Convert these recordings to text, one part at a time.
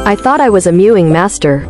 I thought I was a mewing master.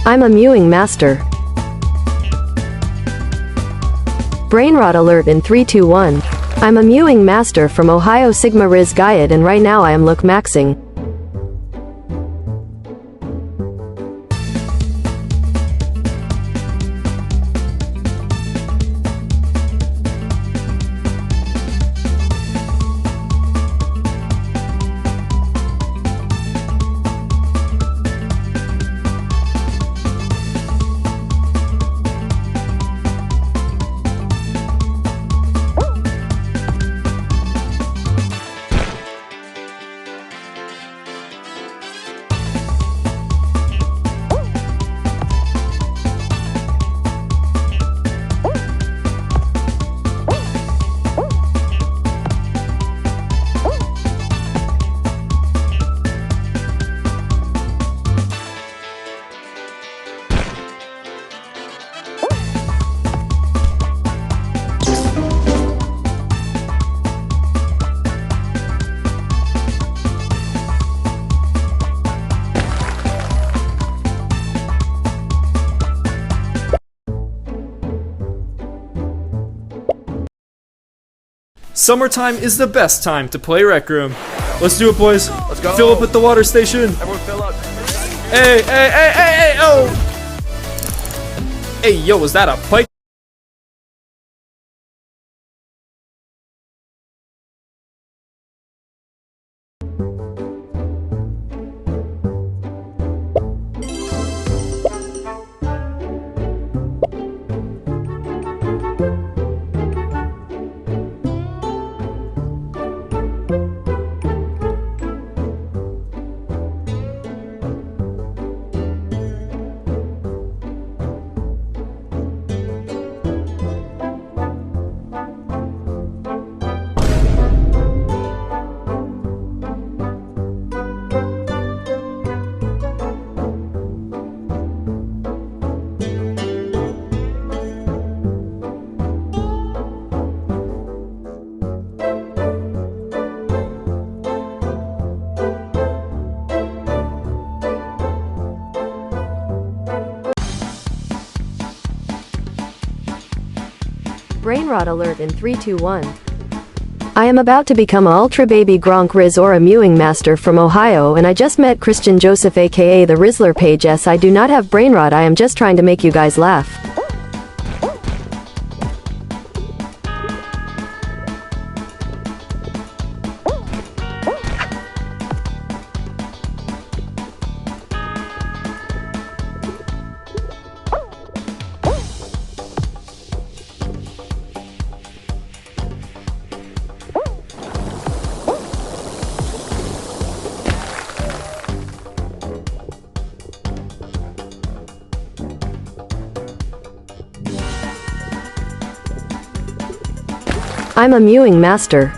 I'm a mewing master. Brainrot alert in 3, 2, 1. I'm a mewing master from Ohio Sigma Riz Guyad, and right now I am look maxing. Summertime is the best time to play Rec Room. Let's do it, boys. Let's go. Fill up at the water station. Everyone fill up. Hey, hey, hey, hey, hey, oh! Hey, yo, was that a pike? Brainrot alert in 3, 2, 1. I am about to become a Ultra Baby Gronk Riz or a mewing master from Ohio, and I just met Christian Joseph aka the Rizzler page. Yes, I do not have brainrot, I am just trying to make you guys laugh. I'm a mewing master.